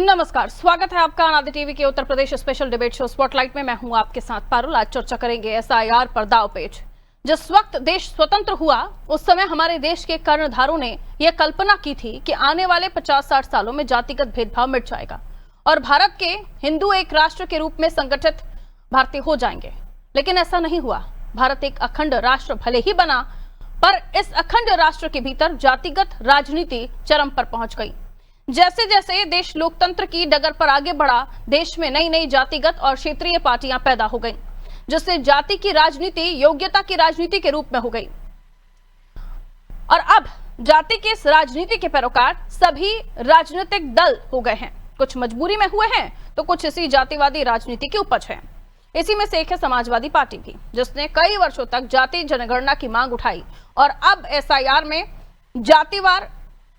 नमस्कार, स्वागत है आपका आनंद टीवी के Uttar Pradesh special debate show spotlight में। मैं हूं आपके साथ पारुल। आज चर्चा करेंगे एसआईआर पर दांवपेच। जिस वक्त देश स्वतंत्र हुआ उस समय हमारे देश के कर्णधारों ने यह कल्पना की थी कि आने वाले 50-60 सालों में जातिगत भेदभाव मिट जाएगा और भारत के हिंदू एक राष्ट्र के रूप में संगठित भारतीय हो जाएंगे। लेकिन ऐसा नहीं हुआ। भारत एक अखंड राष्ट्र भले ही बना, पर इस अखंड राष्ट्र के भीतर जातिगत राजनीति चरम पर पहुंच गई। जैसे जैसे देश लोकतंत्र की डगर पर आगे बढ़ा, देश में नई नई जातिगत और क्षेत्रीय पार्टियां पैदा हो गईं, जिससे जाति की राजनीति योग्यता की राजनीति के रूप में हो गई। और अब जाति की इस राजनीति के पैरोकार सभी राजनीतिक दल हो गए हैं। कुछ मजबूरी में हुए हैं तो कुछ इसी जातिवादी राजनीति की उपज है। इसी में से एक है समाजवादी पार्टी भी, जिसने कई वर्षों तक जाति जनगणना की मांग उठाई और अब एसआईआर में जातिवार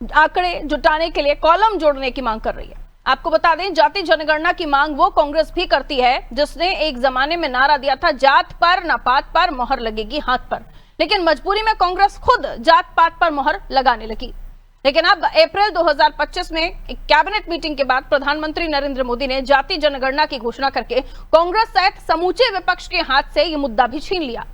आंकड़े जुटाने के लिए कॉलम जोड़ने की मांग कर रही है। आपको बता दें, जाति जनगणना की मांग वो कांग्रेस भी करती है जिसने एक जमाने में नारा दिया था, जात पर न पात पर मोहर लगेगी हाथ पर। लेकिन मजबूरी में कांग्रेस खुद जात पात पर मोहर लगाने लगी। लेकिन अब अप्रैल 2025 में एक कैबिनेट मीटिंग के बाद प्रधानमंत्री नरेंद्र मोदी ने जाति जनगणना की घोषणा करके कांग्रेस सहित समूचे विपक्ष के हाथ से यह मुद्दा भी छीन लिया।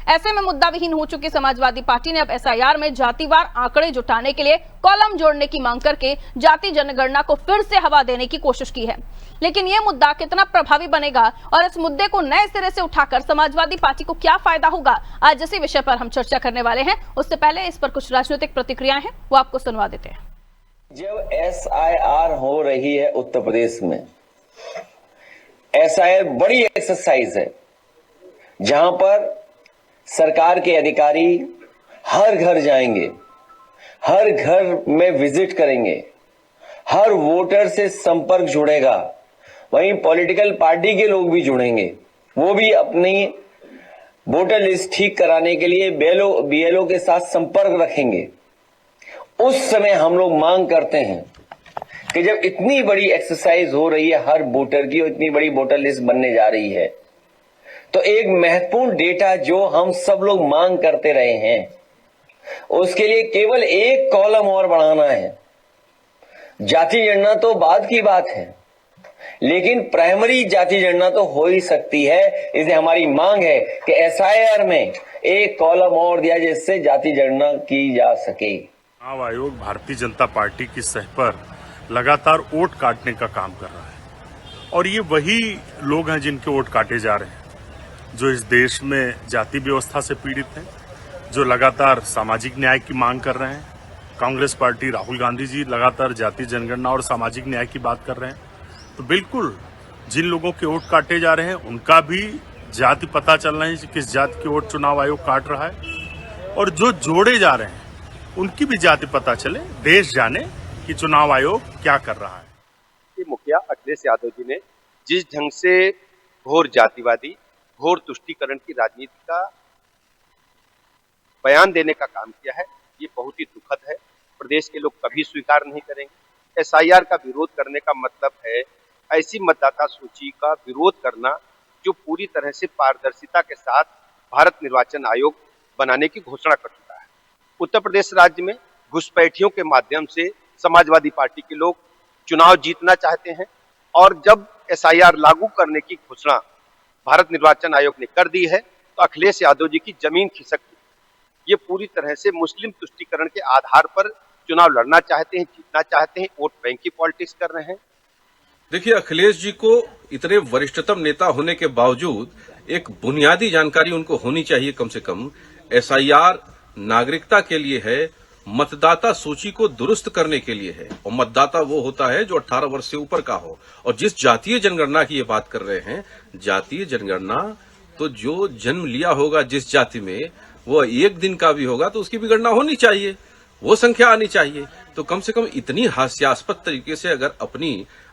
ऐसे में मुद्दा विहीन हो चुकी समाजवादी पार्टी ने अब एसआईआर में जातिवार आंकड़े जुटाने के लिए कॉलम जोड़ने की मांग करके जाति जनगणना को फिर से हवा देने की कोशिश की है। लेकिन यह मुद्दा कितना प्रभावी बनेगा और इस मुद्दे को नए सिरे से उठाकर समाजवादी पार्टी को क्या फायदा होगा, आज इसी विषय पर हम चर्चा करने वाले हैं। उससे पहले इस पर कुछ राजनीतिक प्रतिक्रियाएं हैं, वो आपको सुनवा देते हैं। जब एसआईआर हो रही है उत्तर प्रदेश में, एसआईआर बड़ी एक्सरसाइज है जहां पर सरकार के अधिकारी हर घर जाएंगे, हर घर में विजिट करेंगे, हर वोटर से संपर्क जुड़ेगा। वहीं पॉलिटिकल पार्टी के लोग भी जुड़ेंगे, वो भी अपनी वोटर लिस्ट ठीक कराने के लिए बीएलओ के साथ संपर्क रखेंगे। उस समय हम लोग मांग करते हैं कि जब इतनी बड़ी एक्सरसाइज हो रही है हर वोटर की और इतनी बड़ी वोटर लिस्ट बनने जा रही है, तो एक महत्वपूर्ण डेटा जो हम सब लोग मांग करते रहे हैं, उसके लिए केवल एक कॉलम और बढ़ाना है। जाति जनगणना तो बाद की बात है, लेकिन प्राइमरी जाति जनगणना तो हो ही सकती है। इसलिए हमारी मांग है कि एसआईआर में एक कॉलम और दिया जिससे जाति जनगणना की जा सके। चुनाव आयोग भारतीय जनता पार्टी की सह पर लगातार वोट काटने का काम कर रहा है और ये वही लोग हैं जिनके वोट काटे जा रहे हैं, जो इस देश में जाति व्यवस्था से पीड़ित हैं, जो लगातार सामाजिक न्याय की मांग कर रहे हैं। कांग्रेस पार्टी, राहुल गांधी जी लगातार जाति जनगणना और सामाजिक न्याय की बात कर रहे हैं। तो बिल्कुल जिन लोगों के वोट काटे जा रहे हैं उनका भी जाति पता चलना है कि किस जाति के वोट चुनाव आयोग काट रहा है, और जो जोड़े जा रहे हैं उनकी भी जाति पता चले, देश जाने कि चुनाव आयोग क्या कर रहा है। मुखिया अखिलेश यादव जी ने जिस ढंग से घोर जातिवादी, घोर तुष्टीकरण की राजनीति का बयान देने का काम किया है, ये बहुत ही दुखद है। प्रदेश के लोग कभी स्वीकार नहीं करेंगे। एसआईआर का विरोध करने का मतलब है ऐसी मतदाता सूची का विरोध करना जो पूरी तरह से पारदर्शिता के साथ भारत निर्वाचन आयोग बनाने की घोषणा कर चुका है। उत्तर प्रदेश राज्य में घुसपैठियों के माध्यम से समाजवादी पार्टी के लोग चुनाव जीतना चाहते हैं, और जब एसआईआर लागू करने की घोषणा भारत निर्वाचन आयोग ने कर दी है तो अखिलेश यादव जी की जमीन खिसक गई। ये पूरी तरह से मुस्लिम तुष्टीकरण के आधार पर चुनाव लड़ना चाहते हैं, जीतना चाहते हैं, वोट बैंक की पॉलिटिक्स कर रहे हैं। देखिए, अखिलेश जी को इतने वरिष्ठतम नेता होने के बावजूद एक बुनियादी जानकारी उनको होनी चाहिए कम से कम। एसआईआर नागरिकता के लिए है, मतदाता सूची को दुरुस्त करने के लिए है, और मतदाता वो होता है जो 18 वर्ष से ऊपर का हो। और जिस जातीय जनगणना की ये बात कर रहे हैं, जातीय जनगणना तो जो जन्म लिया होगा जिस जाति में, वो एक दिन का भी होगा तो उसकी भी गणना होनी चाहिए, वो संख्या आनी चाहिए। तो कम से कम इतनी हास्यास्पद तरीके से अगर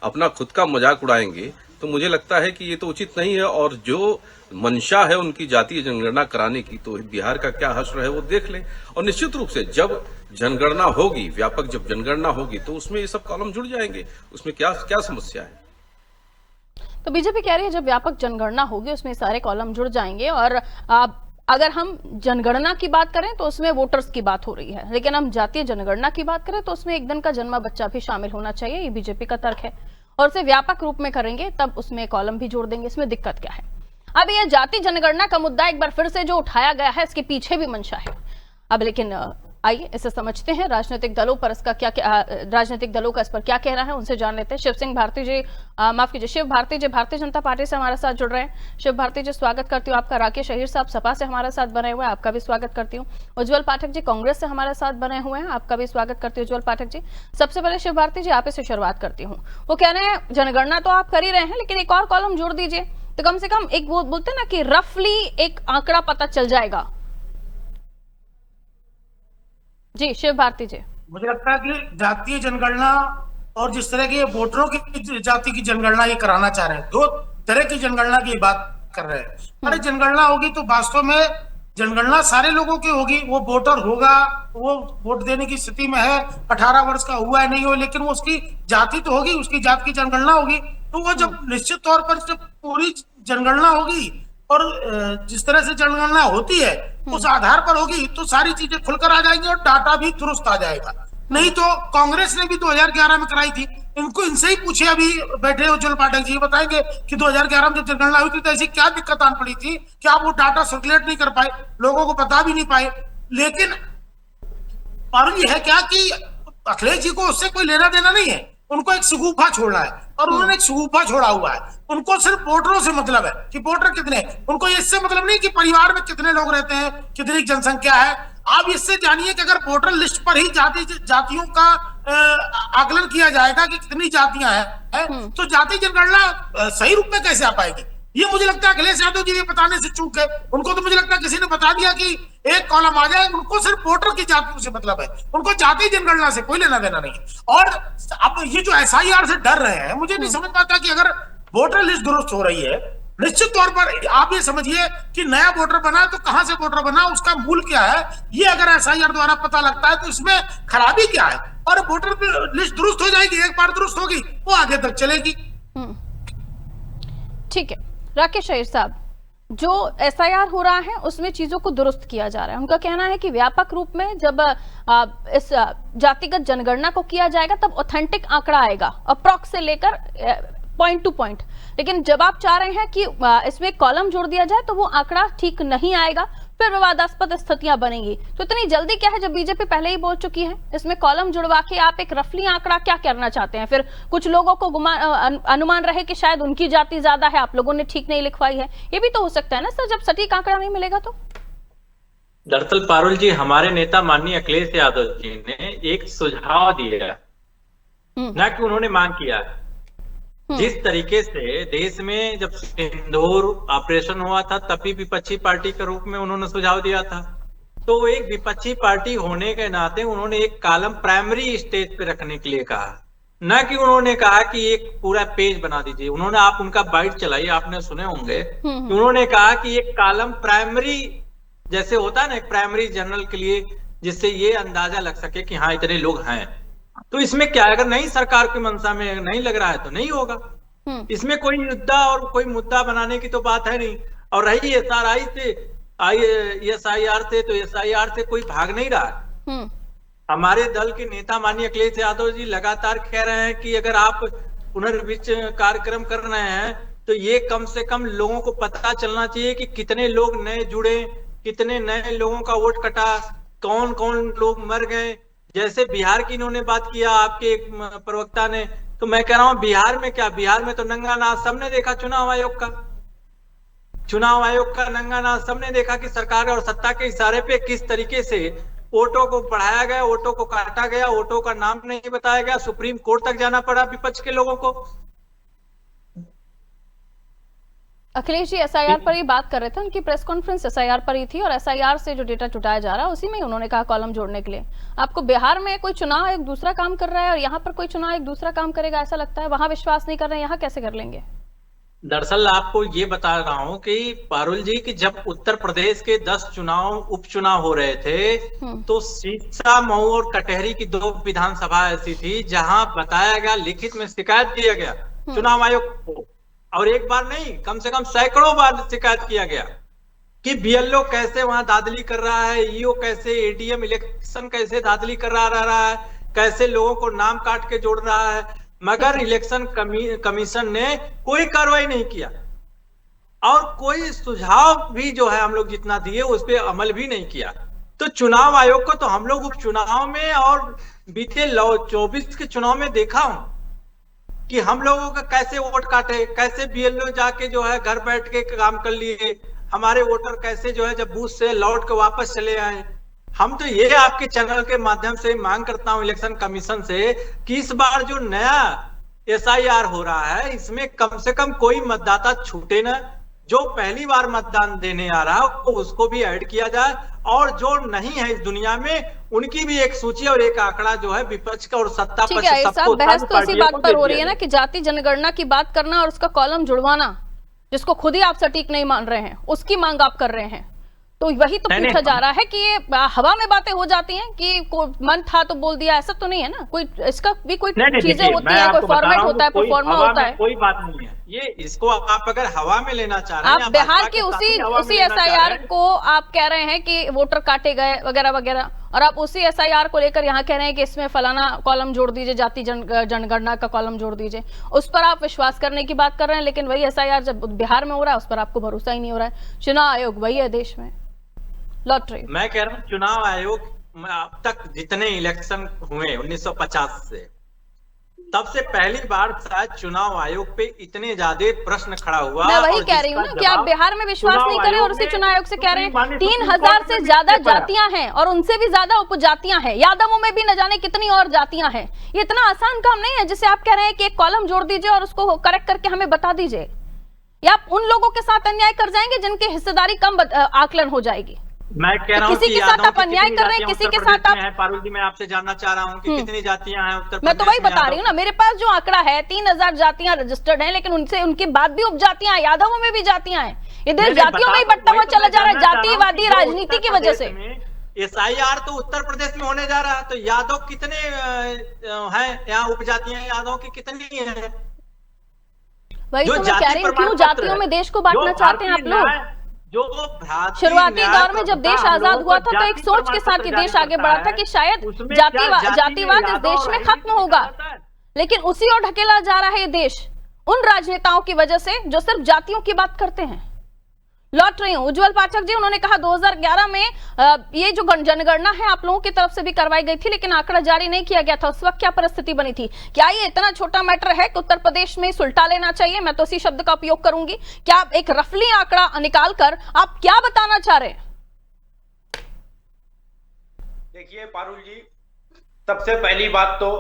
अपना खुद का मजाक उड़ाएंगे तो मुझे लगता है कि ये तो उचित नहीं है। और जो मंशा है उनकी जातीय जनगणना कराने की, तो बिहार का क्या हश्र है वो देख ले। और निश्चित रूप से जब जनगणना होगी, व्यापक जब जनगणना होगी, तो उसमें ये सब कॉलम जुड़ जाएंगे। उसमें क्या समस्या है? तो बीजेपी कह रही है जब व्यापक जनगणना होगी उसमें सारे कॉलम जुड़ जाएंगे। और अगर हम जनगणना की बात करें तो उसमें वोटर्स की बात हो रही है, लेकिन हम जातीय जनगणना की बात करें तो उसमें एक दिन का जन्मा बच्चा भी शामिल होना चाहिए। ये बीजेपी का तर्क है। और उसे व्यापक रूप में करेंगे तब उसमें कॉलम भी जोड़ देंगे। इसमें दिक्कत क्या है? अब ये जाति जनगणना का मुद्दा एक बार फिर से जो उठाया गया है, इसके पीछे भी मंशा है। अब लेकिन आइए इसे समझते हैं, राजनीतिक दलों का इस पर क्या कहना है, उनसे जान लेते हैं। शिव भारती जी भारतीय जनता पार्टी से हमारे साथ जुड़ रहे हैं। शिव भारती जी, स्वागत करती हूँ आपका। राकेश अहीर साहब सपा से हमारे साथ बने हुए हैं, आपका भी स्वागत करती हूँ। उज्जवल पाठक जी कांग्रेस से हमारे साथ बने हुए हैं, आपका भी स्वागत करती हूँ उज्जवल पाठक जी। सबसे पहले शिव भारती जी आप से शुरुआत करती हूँ। वो कह रहे हैं जनगणना तो आप कर ही रहे हैं, लेकिन एक और कॉलम जोड़ दीजिए तो कम से कम एक वो बोलते हैं ना कि रफली एक आंकड़ा पता चल जाएगा। जी शिव भारती जी, मुझे लगता है कि जातीय जनगणना और जिस तरह की वोटरों की जाति की जनगणना ये कराना चाह रहे हैं, दो तरह की जनगणना की बात कर रहे हैं। अरे जनगणना होगी तो वास्तव में जनगणना सारे लोगों की होगी, वो वोटर होगा, वो वोट देने की स्थिति में है, 18 वर्ष का हुआ है नहीं हो, लेकिन वो उसकी जाति तो होगी, उसकी जात की जनगणना होगी। तो वो जब निश्चित तौर पर जब पूरी जनगणना होगी और जिस तरह से जनगणना होती है उस आधार पर होगी तो सारी चीजें खुलकर आ जाएंगी और डाटा भी दुरुस्त आ जाएगा। नहीं तो कांग्रेस ने भी 2011 में कराई थी, इनसे ही पूछे, अभी बैठे उज्जवल पाठक जी बताएंगे कि 2011 में जब जनगणना हुई थी तो ऐसी क्या दिक्कत आन पड़ी थी कि आप वो डाटा सर्कुलेट नहीं कर पाए, लोगों को बता भी नहीं पाए। लेकिन पर यह है क्या कि अखिलेश जी को उससे कोई लेना देना नहीं है, उनको एक शगुफा छोड़ना है और उन्होंने एक शगुफा छोड़ा हुआ है। उनको सिर्फ वोटरों से मतलब है कि वोटर कितने, उनको इससे मतलब नहीं कि परिवार में कितने लोग रहते हैं, कितनी जनसंख्या है। आप इससे जानिए कि अगर वोटर लिस्ट पर ही जातियों का आकलन किया जाएगा कि कितनी जातियां हैं तो जाति जनगणना सही रूप में कैसे आ पाएगी? ये मुझे लगता है अखिलेश यादव जी ये बताने से चूक है। उनको तो मुझे लगता है किसी ने बता दिया कि एक कॉलम आ जाए, उनको सिर्फ वोटर की जातियों से मतलब है, उनको जाति जनगणना से कोई लेना देना नहीं है। और अब ये जो SIR से डर रहे हैं, मुझे नहीं समझ पाता कि अगर वोटर लिस्ट दुरुस्त हो रही है, निश्चित तौर पर आप ये समझिए कि नया वोटर बना तो कहां से वोटर बना, उसका मूल क्या है, ये अगर SIR द्वारा पता लगता है तो इसमें खराबी क्या है। और वोटर लिस्ट दुरुस्त हो जाएगी, एक बार दुरुस्त होगी वो आगे तक चलेगी। ठीक है राकेश अहीर साहब, जो SIR हो रहा है उसमें चीजों को दुरुस्त किया जा रहा है। उनका कहना है कि व्यापक रूप में जब इस जातिगत जनगणना को किया जाएगा तब ऑथेंटिक आंकड़ा आएगा, अप्रॉक्स से लेकर पॉइंट टू पॉइंट। लेकिन जब आप चाह रहे हैं कि इसमें कॉलम जोड़ दिया जाए तो वो आंकड़ा ठीक नहीं आएगा, फिर विवादास्पद स्थितियां बनेंगी। तो इतनी जल्दी क्या है जब बीजेपी पहले ही बोल चुकी है? इसमें कॉलम जुड़वा के आप एक रफली आंकड़ा क्या करना चाहते हैं? फिर कुछ लोगों को अनुमान रहे कि शायद उनकी जाति ज्यादा है, आप लोगों ने ठीक नहीं लिखवाई है, ये भी तो हो सकता है ना सर, जब सटीक आंकड़ा नहीं मिलेगा तो। दरअसल पारुल जी, हमारे नेता माननीय अखिलेश यादव जी ने एक सुझाव दिया, ना कि उन्होंने मांग किया। जिस तरीके से देश में जब सिंदूर ऑपरेशन हुआ था तभी विपक्षी पार्टी के रूप में उन्होंने सुझाव दिया था, तो एक विपक्षी पार्टी होने के नाते उन्होंने एक कॉलम प्राइमरी स्टेज पे रखने के लिए कहा, न कि उन्होंने कहा कि एक पूरा पेज बना दीजिए। उन्होंने, आप उनका बाइट चलाइए, आपने सुने होंगे, उन्होंने कहा कि एक कॉलम प्राइमरी जैसे होता है ना, एक प्राइमरी जनरल के लिए, जिससे ये अंदाजा लग सके कि हाँ इतने लोग हैं। तो इसमें क्या है, अगर नहीं सरकार की मंशा में नहीं लग रहा है तो नहीं होगा। इसमें कोई मुद्दा और कोई मुद्दा बनाने की तो बात है नहीं। और रही SRI से SIR से, तो SIR से कोई भाग नहीं रहा। हमारे दल के नेता माननीय अखिलेश यादव जी लगातार कह रहे हैं कि अगर आप पुनर्विच कार्यक्रम कर रहे हैं तो ये कम से कम लोगों को पता चलना चाहिए कि कितने लोग नए जुड़े, कितने नए लोगों का वोट कटा, कौन कौन लोग मर गए। जैसे बिहार की इन्होंने बात किया आपके एक प्रवक्ता ने, तो मैं कह रहा हूं बिहार में क्या, बिहार में तो नंगा नाच सबने देखा, चुनाव आयोग का नंगा नाच सबने देखा कि सरकार और सत्ता के इशारे पे किस तरीके से वोटों को बढ़ाया गया, वोटों को काटा गया, वोटों का नाम नहीं बताया गया, सुप्रीम कोर्ट तक जाना पड़ा विपक्ष के लोगों को। अखिलेश जी SIR पर ही बात कर रहे थे, उनकी प्रेस कॉन्फ्रेंस SIR पर ही थी और SIR से जो डेटा जुटाया जा रहा है उसी में उन्होंने कहा कॉलम जोड़ने के लिए। आपको बिहार में कोई चुनाव एक दूसरा काम कर रहा है और यहाँ पर कोई चुनाव एक दूसरा काम करेगा ऐसा लगता है? वहां विश्वास नहीं कर रहे हैं, यहाँ कैसे कर लेंगे? दरअसल आपको ये बता रहा हूं कि पारुल जी की जब उत्तर प्रदेश के 10 उपचुनाव हो रहे थे तो सीसा, मऊ और कटहरी की 2 विधानसभा ऐसी थी जहां बताया गया, लिखित में शिकायत किया गया चुनाव आयोग को, और एक बार नहीं कम से कम सैकड़ों बार शिकायत किया गया कि BLO कैसे वहां धांधली कर रहा है, EO कैसे, ADM इलेक्शन कैसे धांधली कर रहा है, कैसे लोगों को नाम काट के जोड़ रहा है। मगर इलेक्शन कमीशन ने कोई कार्रवाई नहीं किया और कोई सुझाव भी जो है हम लोग जितना दिए उस पर अमल भी नहीं किया। तो चुनाव आयोग को तो हम लोग उपचुनाव में और बीते 24 के चुनाव में देखा हूं कि हम लोगों का कैसे वोट काटे, कैसे बीएलओ जाके जो है घर बैठ के काम कर लिए, हमारे वोटर कैसे जो है जब बूथ से लौट के वापस चले आए। हम तो ये आपके चैनल के माध्यम से मांग करता हूं इलेक्शन कमीशन से कि इस बार जो नया एसआईआर हो रहा है इसमें कम से कम कोई मतदाता छूटे ना, जो पहली बार मतदान देने आ रहा है तो उसको भी ऐड किया जाए और जो नहीं है इस दुनिया में उनकी भी एक सूची और एक आंकड़ा जो है विपक्ष का और सत्ता ठीक है। साहब बहस तो इसी बात पर हो रही है ना कि जाति जनगणना की बात करना और उसका कॉलम जुड़वाना, जिसको खुद ही आप सटीक नहीं मान रहे हैं, उसकी मांग आप कर रहे हैं। तो वही तो पूछा जा रहा है कि ये हवा में बातें हो जाती हैं कि मन था तो बोल दिया, ऐसा तो नहीं है ना, कोई इसका भी कोई चीजें होती है, कोई फॉर्मेट होता है, परफॉर्मा होता है। कोई बात नहीं है ये, इसको आप अगर हवा में लेना चाह रहे हैं, आप बिहार के उसी एसआईआर को आप कह रहे हैं कि वोटर काटे गए वगैरह वगैरह, और आप उसी एसआईआर को लेकर यहाँ कह रहे हैं कि इसमें फलाना कॉलम जोड़ दीजिए, जाति जनगणना का कॉलम जोड़ दीजिए, उस पर आप विश्वास करने की बात कर रहे हैं। लेकिन वही एसआईआर जब बिहार में हो रहा है उस पर आपको भरोसा ही नहीं हो रहा है। चुनाव आयोग वही है देश में, लॉटरी। मैं कह रहा हूँ चुनाव आयोग अब तक जितने इलेक्शन हुए 1950 से, तब से पहली बार शायद चुनाव आयोग पे इतने ज्यादा प्रश्न खड़ा हुआ। मैं वही कह रही हूँ ना कि आप बिहार में विश्वास नहीं करें और उसी चुनाव आयोग से कह रहे हैं 3000 से ज्यादा जातियां हैं और उनसे भी ज्यादा उपजातियां हैं, यादवों में भी न जाने कितनी और जातियां हैं। ये इतना आसान काम नहीं है जिसे आप कह रहे हैं कि एक कॉलम जोड़ दीजिए और उसको करेक्ट करके हमें बता दीजिए, या आप उन लोगों के साथ अन्याय कर जाएंगे जिनकी हिस्सेदारी कम आकलन हो जाएगी। मैं कह रहा हूं किसी के साथ आप अन्याय कर रहे हैं, किसी के साथ आप। पारुल जी मैं आपसे जानना चाह रहा हूं कि कितनी जातियां हैं उत्तर प्रदेश में? मैं तो वही बता रही हूँ ना, मेरे पास जो आंकड़ा है 3000 जातियां रजिस्टर्ड हैं, लेकिन उनसे उनके बाद भी उपजातियां, यादवों में भी जातियां हैं। ये देश जातियों में ही बंटता हुआ चला जा रहा है, जातिवादी राजनीति की वजह से। एसआईआर तो उत्तर प्रदेश में होने जा रहा है, तो यादव कितने हैं यहाँ, उपजातियां यादव की कितनी है? वही तो मैं कह रही हूँ, क्यों जातियों में देश को बांटना चाहते हैं आप लोग? जो शुरुआती दौर में जब देश आजाद हुआ था तो एक सोच के साथ ये देश आगे बढ़ा था कि शायद जातिवाद इस देश में खत्म होगा, लेकिन उसी ओर ढकेला जा रहा है ये देश उन राजनेताओं की वजह से जो सिर्फ जातियों की बात करते हैं। लौट रही हूँ उज्जवल पाठक जी, उन्होंने कहा 2011 में ये जो जनगणना है आप लोगों की तरफ से भी करवाई गई थी, लेकिन आंकड़ा जारी नहीं किया गया था। उस वक्त क्या परिस्थिति बनी थी? क्या ये इतना छोटा मैटर है कि उत्तर प्रदेश में सुलटा लेना चाहिए? मैं तो इसी शब्द का उपयोग करूंगी। क्या आप एक रफली आंकड़ा निकाल कर आप क्या बताना चाह रहे हैं? देखिए पारुल जी, सबसे पहली बात तो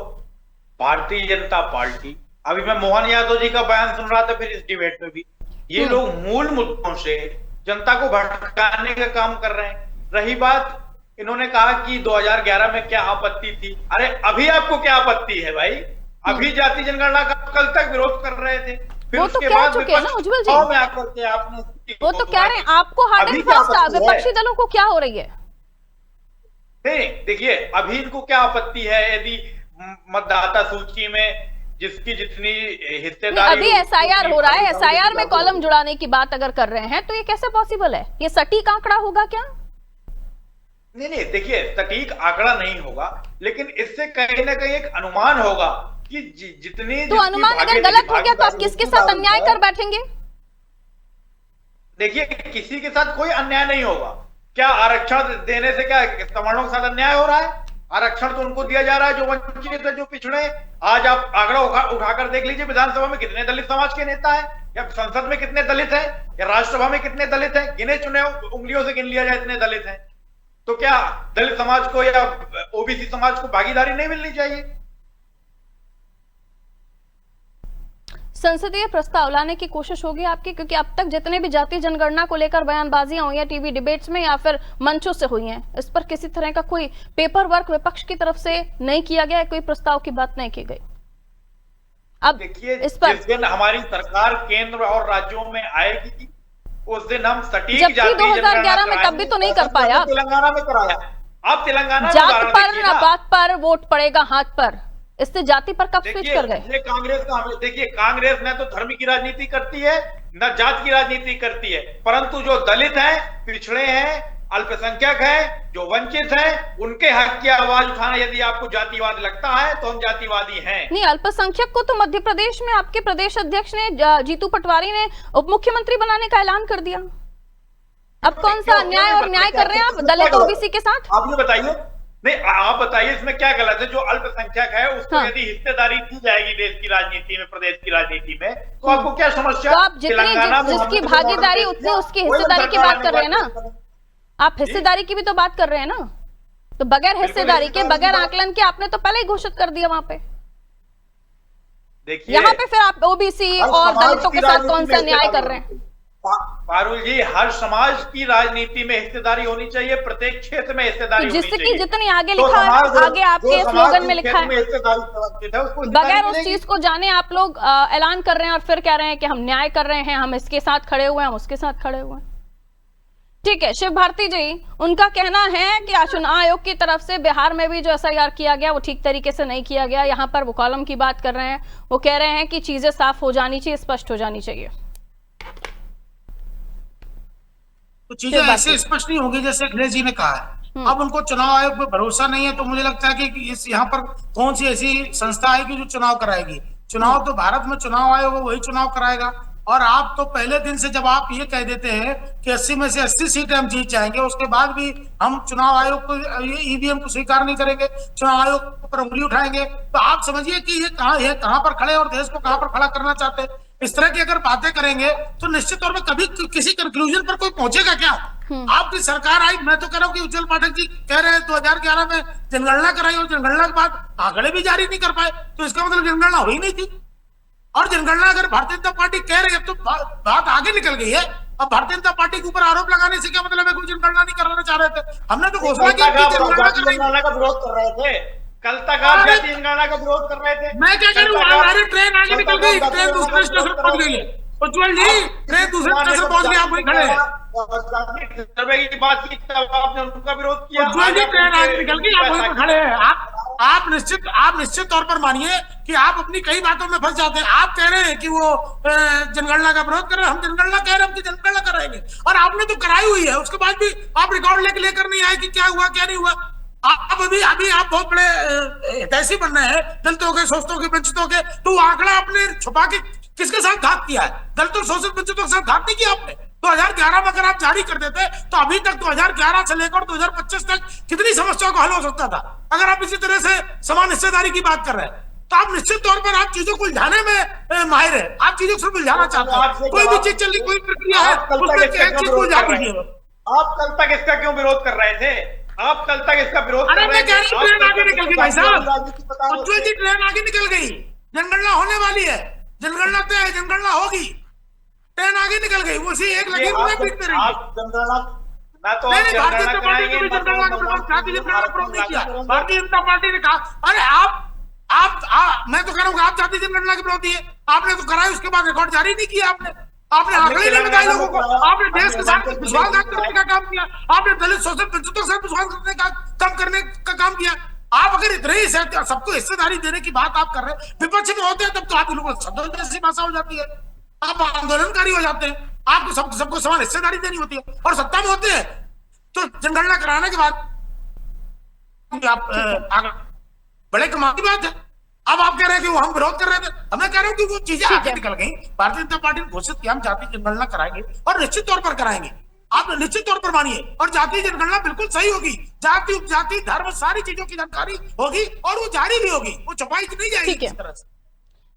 भारतीय जनता पार्टी, अभी मैं मोहन यादव जी का बयान सुन रहा था फिर इस डिबेट में भी, ये लोग मूल मुद्दों से जनता को भटकाने का काम कर रहे हैं। रही बात, इन्होंने कहा कि 2011 में क्या आपत्ति थी, अरे अभी आपको क्या आपत्ति है भाई? अभी जाति जनगणना का कल तक विरोध कर रहे थे, फिर वो उसके तो बाद चुके हैं ना उज्जवल जी, में आकर के आपने वो तो कह रहे हैं आपको हार्ड एंड फास्ट विपक्षी दलों को क्या हो रही है? नहीं देखिए, अभी इनको क्या आपत्ति है यदि मतदाता सूची में जिसकी जितनी हिस्सेदारी, अभी एसआईआर हो रहा है, एसआईआर में कॉलम जुड़ाने की बात अगर कर रहे हैं तो ये कैसे पॉसिबल है? ये सटीक आंकड़ा होगा क्या? नहीं देखिए, सटीक आंकड़ा नहीं होगा, लेकिन इससे कहीं ना कहीं एक अनुमान होगा कि जितनी तो अनुमान अगर गलत हो गया तो आप किसके साथ अन्याय कर बैठेंगे? देखिए, किसी के साथ कोई अन्याय नहीं होगा। क्या आरक्षण देने से क्या सवर्णों के साथ अन्याय हो रहा है? आरक्षण तो उनको दिया जा रहा है जो वंचित है, जो पिछड़े। आज आप आंकड़ा उठाकर देख लीजिए, विधानसभा में कितने दलित समाज के नेता हैं, या संसद में कितने दलित हैं, या राज्यसभा में कितने दलित हैं? गिने चुने उंगलियों से गिन लिया जाए इतने दलित हैं। तो क्या दलित समाज को या ओबीसी समाज को भागीदारी नहीं मिलनी चाहिए? संसदीय प्रस्ताव लाने की कोशिश होगी आपकी, क्योंकि अब तक जितने भी जातीय जनगणना को लेकर बयानबाजियां हुई हैं टीवी डिबेट्स में या फिर मंचों से हुई हैं, इस पर किसी तरह का कोई पेपर वर्क विपक्ष की तरफ से नहीं किया गया, कोई प्रस्ताव की बात नहीं की गई। अब देखिए, इस पर जिस दिन हमारी सरकार केंद्र और राज्यों में आएगी उस दिन हम सटीक जबकि 2011 में तब भी तो नहीं कर पाया। तेलंगाना में कराया, अब तेलंगाना में जात पर न बात पर वोट पड़ेगा हाथ पर, इससे जाति पर कब स्विच कर गए? कांग्रेस का, देखिए कांग्रेस न तो धर्म की राजनीति करती है न जात की राजनीति करती है, परंतु जो दलित हैं, पिछड़े हैं, अल्पसंख्यक है, जो वंचित है, उनके हक की आवाज उठाना यदि आपको जातिवाद लगता है तो हम जातिवादी हैं। नहीं, अल्पसंख्यक को तो मध्य प्रदेश में आपके प्रदेश अध्यक्ष ने, जीतू पटवारी ने उप मुख्यमंत्री बनाने का ऐलान कर दिया। अब कौन सा अन्याय और न्याय कर रहे हैं आप दलित ओबीसी के साथ? आप ये बताइए, नहीं आप बताइए इसमें क्या गलत है? जो अल्पसंख्यक है उसको हाँ। यदि हिस्सेदारी दी जाएगी देश की राजनीति में, प्रदेश की राजनीति में, तो आपको क्या समस्या? तो आप जिसकी भागीदारी उतनी उसकी हिस्सेदारी की बात कर रहे हैं ना, आप हिस्सेदारी की भी तो बात कर रहे हैं ना। तो बगैर हिस्सेदारी के, बगैर आकलन के आपने तो पहले ही घोषित कर दिया वहां पे। देखिए यहाँ पे फिर आप ओबीसी और दलितों के साथ कौन सा न्याय कर रहे हैं? पारुल जी, हर समाज की राजनीति में हिस्सेदारी होनी चाहिए, प्रत्येक क्षेत्र में हिस्सेदारी होनी चाहिए। जिसकी जितनी आगे लिखा है, आगे आपके स्लोगन में लिखा है, बगैर उस चीज को जाने आप लोग ऐलान कर रहे हैं और फिर कह रहे हैं कि हम न्याय कर रहे हैं, हम इसके साथ खड़े हुए हैं, हम उसके साथ खड़े हुए हैं। ठीक है, शिव भारती जी, उनका कहना है कि चुनाव आयोग की तरफ से बिहार में भी जो एसआईआर किया गया वो ठीक तरीके से नहीं किया गया। यहाँ पर वो कॉलम की बात कर रहे हैं, वो कह रहे हैं कि चीजें साफ हो जानी चाहिए, स्पष्ट हो जानी चाहिए। तो चीजें ऐसे स्पष्ट नहीं होगी जैसे अखिलेश जी ने कहा है। अब उनको चुनाव आयोग पे भरोसा नहीं है, तो मुझे लगता है कि इस यहाँ पर कौन सी ऐसी संस्था आएगी जो चुनाव कराएगी? चुनाव तो भारत में चुनाव आयोग वही चुनाव कराएगा। और आप तो पहले दिन से जब आप ये कह देते हैं कि 80 में से 80 सीटें हम जीत जाएंगे, उसके बाद भी हम चुनाव आयोग को, ईवीएम को स्वीकार नहीं करेंगे, चुनाव आयोग पर उंगली उठाएंगे, तो आप समझिए कि ये कहाँ पर खड़े और देश को कहाँ पर खड़ा करना चाहते हैं। इस तरह की अगर बातें करेंगे तो निश्चित तौर पर कभी किसी कंक्लूजन पर कोई पहुंचेगा क्या? आपकी सरकार आई, मैं तो कह रहा हूँ कि उज्जवल पाठक जी कह रहे हैं 2011 में जनगणना कराई और जनगणना के बाद आंकड़े भी जारी नहीं कर पाए, तो इसका मतलब जनगणना हुई नहीं थी। और जनगणना अगर भारतीय जनता पार्टी कह रही है तो बात आगे निकल गई है। अब भारतीय जनता पार्टी के ऊपर आरोप लगाने से क्या मतलब है कि जनगणना नहीं कराना चाह रहे थे? हमने तो घोषणा की जनगणना का विरोध कर रहे थे, कल तक आप जातीय जनगणना का विरोध कर रहे थे। मैं क्या करूँ, हमारी ट्रेन आगे निकल गई, ट्रेन दूसरे स्टेशन पहुंच गई है। उज्जवल जी, ट्रेन दूसरे स्टेशन पहुंच गई, आप वहीं खड़े हैं। सर्वे की बात की तब आपने उनका विरोध किया। उज्जवल जी, ट्रेन आगे निकल गई, आप वहीं पर खड़े हैं। आप निश्चित तौर पर मानिए कि आप अपनी कई बातों में फंस जाते हैं। आप कह रहे हैं कि वो जनगणना का विरोध कर रहे हैं, हम जनगणना कह रहे हैं कि जनगणना कराएंगे, और आपने तो कराई हुई है। उसके बाद भी आप रिकॉर्ड लेकर नहीं आए कि क्या हुआ क्या नहीं हुआ। आप अभी आप बहुत बड़े हितैषी बन रहे हैं दलितों के, शोषितों के, वंचितों के, तो आंकड़ा आपने छुपा के किसके साथ घात किया है? दलितों, शोषित, वंचितों के साथ घात नहीं किया आपने। 2011 में अगर आप जारी कर देते तो अभी तक 2011 से लेकर 2025 तक कितनी समस्याओं का हल हो सकता था। अगर आप इसी तरह से समान हिस्सेदारी की बात कर रहे हैं तो आप निश्चित तौर पर आप चीजों को उलझाने में माहिर है, आप चीजों को उलझाना चाहते हैं। कोई भी चीज चल रही, कोई प्रक्रिया है, उसमें एक चीज को उलझा दीजिए। आप कल तक इसका क्यों विरोध कर रहे थे? आप कल तक इसका विरोध कर रहे थे। मैं कह रही हूं ट्रेन आगे निकल गई भाई साहब, उज्जवल जी, ट्रेन आगे निकल गई, जनगणना होने वाली है, जनगणना तय है, जनगणना होगी, ट्रेन आगे निकल गई, उसी एक लगी हुई पीटते रहेंगे। भारतीय जनता पार्टी ने भी जनगणना का विरोध नहीं किया। भारतीय जनता पार्टी ने कहा, अरे आप मैं तो कह रहा हूँ आप जातीय जनगणना के विरोधी है, आपने तो कराई, उसके बाद रिकॉर्ड जारी नहीं किया आपने आंकड़े नहीं बताए लोगों को, आपने देश के साथ विश्वासघात करने का काम किया, आपने दलित, शोषित, वंचितों के साथ विश्वास करने का काम किया। आप अगर इतने ही सबको हिस्सेदारी देने की बात आप कर रहे हैं, विपक्ष में होते हैं तब तो आप लोगों को जैसी भाषा हो जाती है, आप आंदोलनकारी हो जाते हैं, आपको सबको समान हिस्सेदारी देनी होती है, और सत्ता में होते हैं तो जनगणना कराने के बाद आप बड़े कमाल की बात है। अब आप कह रहे हैं कि वो हम विरोध कर रहे थे, मैं कह रहा हूं कि वो चीजें आगे निकल गई। भारतीय जनता पार्टी ने घोषित किया हम जातीय जनगणना कराएंगे और निश्चित तौर पर कराएंगे, आप निश्चित तौर पर मानिए, और जातीय जनगणना बिल्कुल सही होगी, जाति, उपजाति, धर्म, सारी चीजों की जानकारी होगी और वो जारी भी होगी, वो छुपाई नहीं जाएगी इस तरह से।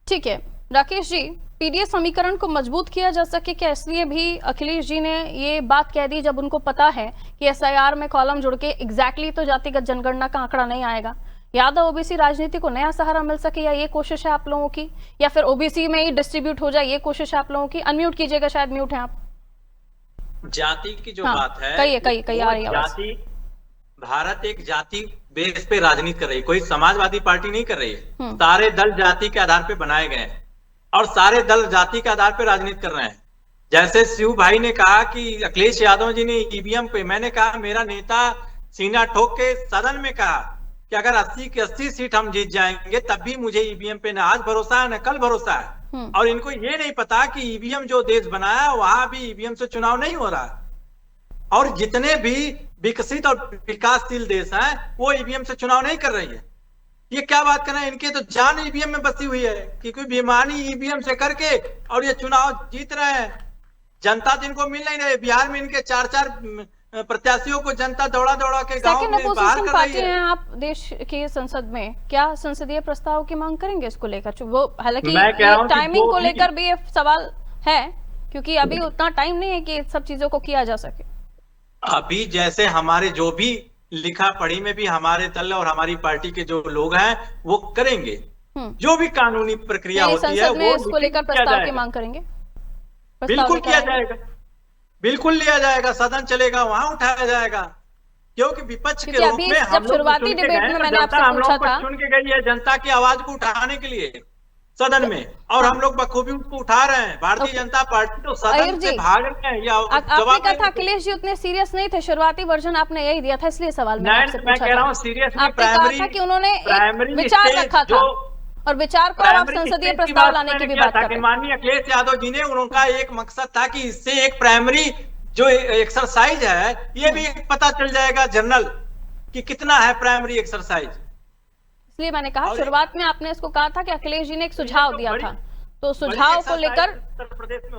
ठीक है राकेश जी, पीडीएस समीकरण को मजबूत किया जा सके क्या, इसलिए भी अखिलेश जी ने ये बात कह दी जब उनको पता है कि एसआईआर में कॉलम जुड़ के एग्जैक्टली तो जातिगत जनगणना का आंकड़ा नहीं आएगा। यादव ओबीसी राजनीति को नया सहारा मिल सके, या ये कोशिश है आप लोगों की, या फिर ओबीसी में ही डिस्ट्रीब्यूट हो जाए, ये कोशिश है आप लोगों की? अनम्यूट कीजिएगा, शायद म्यूट है आप। जाति की जो बात है, कहिए आ रही है जाति, भारत एक जाति बेस पे राजनीति कर रही है, कोई समाजवादी पार्टी नहीं कर रही है। सारे दल जाति के आधार पे बनाए गए हैं और सारे दल जाति के आधार पे राजनीति कर रहे हैं। जैसे शिव भाई ने कहा कि अखिलेश यादव जी ने ईवीएम पे, मैंने कहा मेरा नेता सीना ठोक के सदन में कहा कि अगर 80 की 80 सीट हम जीत जाएंगे तब भी मुझे ईवीएम पे न आज भरोसा है न कल भरोसा है। और इनको ये नहीं पता कि ईवीएम जो देश बनाया वहां भी ईवीएम से चुनाव नहीं हो रहा है। और जितने भी विकसित और विकासशील देश हैं वो ईवीएम से चुनाव नहीं कर रही है। ये क्या बात कर रहे हैं, इनके तो जान ईवीएम में बसी हुई है कि कोई बेईमानी ईवीएम से करके और ये चुनाव जीत रहे हैं। जनता जिनको मिल नहीं रही, बिहार में इनके 4-4 प्रत्याशियों को जनता दौड़ा दौड़ा के गांव में बाहर कर रही है। आप देश की संसद में क्या संसदीय प्रस्ताव की मांग करेंगे इसको लेकर? वो हालांकि टाइमिंग को लेकर भी ये सवाल है, क्योंकि अभी उतना टाइम नहीं है कि सब चीजों को किया जा सके। अभी जैसे हमारे जो भी लिखा पढ़ी में भी हमारे दल और हमारी पार्टी के जो लोग हैं वो करेंगे, जो भी कानूनी प्रक्रिया होती है वो इसको लेकर प्रस्ताव की मांग करेंगे। बिल्कुल किया जाएगा, बिल्कुल लिया जाएगा, सदन चलेगा, वहां उठाया जाएगा, क्योंकि विपक्ष के रूप में हम लोग शुरुआती डिबेट में मैंने आपसे पूछा था, चुन के गई है जनता की आवाज को उठाने के लिए सदन में, और हम लोग बखूबी उसको उठा रहे हैं। भारतीय जनता पार्टी तो सदन से भाग रहे हैं। आपने कहा था अखिलेश जी उतने सीरियस नहीं थे, शुरुआती वर्जन आपने यही दिया था, इसलिए सवाल मैं कह रहा हूँ सीरियस आपने कहा था कि उन्होंने विचार रखा था और विचार को आप संसदीय प्रस्ताव लाने की भी बात कर रहे हैं। माननीय अखिलेश यादव जी ने, उनका एक मकसद था कि इससे एक प्राइमरी जो एक्सरसाइज है ये भी पता चल जाएगा जनरल कि कितना है प्राइमरी एक्सरसाइज। इसलिए मैंने कहा शुरुआत में आपने इसको कहा था कि अखिलेश जी ने एक सुझाव दिया था, तो सुझाव को लेकर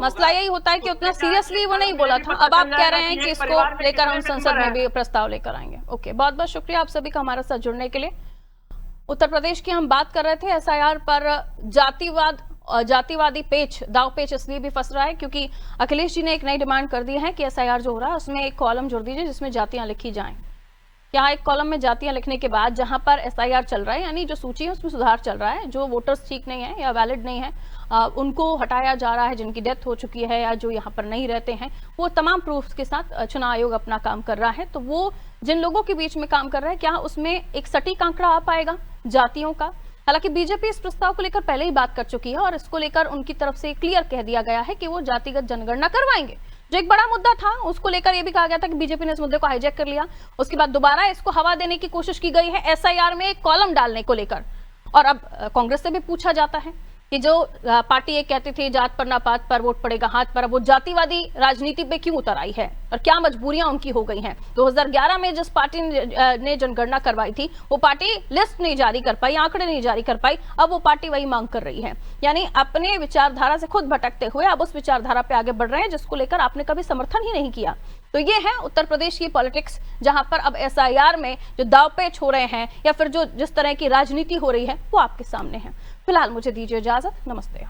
मसला यही होता है कि उतना सीरियसली वो नहीं बोला था। अब आप कह रहे हैं कि इसको लेकर हम संसद में भी प्रस्ताव लेकर आएंगे। ओके, बहुत बहुत शुक्रिया आप सभी का हमारे साथ जुड़ने के लिए। उत्तर प्रदेश की हम बात कर रहे थे, एसआईआर पर जातिवादी पेच, दाव पेच इसलिए भी फंस रहा है क्योंकि अखिलेश जी ने एक नई डिमांड कर दी है कि एसआईआर जो हो रहा है उसमें एक कॉलम जोड़ दीजिए जिसमें जातियां लिखी जाएं। यहाँ एक कॉलम में जातियां लिखने के बाद जहां पर एसआईआर चल रहा है, यानी जो सूची है उसमें सुधार चल रहा है, जो वोटर्स ठीक नहीं है या वैलिड नहीं है उनको हटाया जा रहा है, जिनकी डेथ हो चुकी है या जो यहाँ पर नहीं रहते हैं, वो तमाम प्रूफ्स के साथ चुनाव आयोग अपना काम कर रहा है। तो वो जिन लोगों के बीच में काम कर रहा है, क्या उसमें एक सटीक आंकड़ा आ पाएगा जातियों का? हालांकि बीजेपी इस प्रस्ताव को लेकर पहले ही बात कर चुकी है और इसको लेकर उनकी तरफ से क्लियर कह दिया गया है कि वो जातिगत जनगणना करवाएंगे। जो एक बड़ा मुद्दा था उसको लेकर यह भी कहा गया था कि बीजेपी ने इस मुद्दे को हाईजैक कर लिया, उसके बाद दोबारा इसको हवा देने की कोशिश की गई है एसआईआर में एक कॉलम डालने को लेकर। और अब कांग्रेस से भी पूछा जाता है कि जो पार्टी ये कहती थी जात पर ना पात पर वोट पड़ेगा हाथ पर, अब वो जातिवादी राजनीति पे क्यों उतर आई है और क्या मजबूरियां उनकी हो गई हैं? 2011 में जिस पार्टी ने जनगणना करवाई थी वो पार्टी लिस्ट नहीं जारी कर पाई, आंकड़े नहीं जारी कर पाई, अब वो पार्टी वही मांग कर रही है। यानी अपने विचारधारा से खुद भटकते हुए अब उस विचारधारा पे आगे बढ़ रहे हैं जिसको लेकर आपने कभी समर्थन ही नहीं किया। तो ये है उत्तर प्रदेश की पॉलिटिक्स, जहां पर अब एसआईआर में जो दावपेच हो रहे हैं या फिर जो जिस तरह की राजनीति हो रही है वो आपके सामने है। फिलहाल मुझे दीजिए इजाजत, नमस्ते।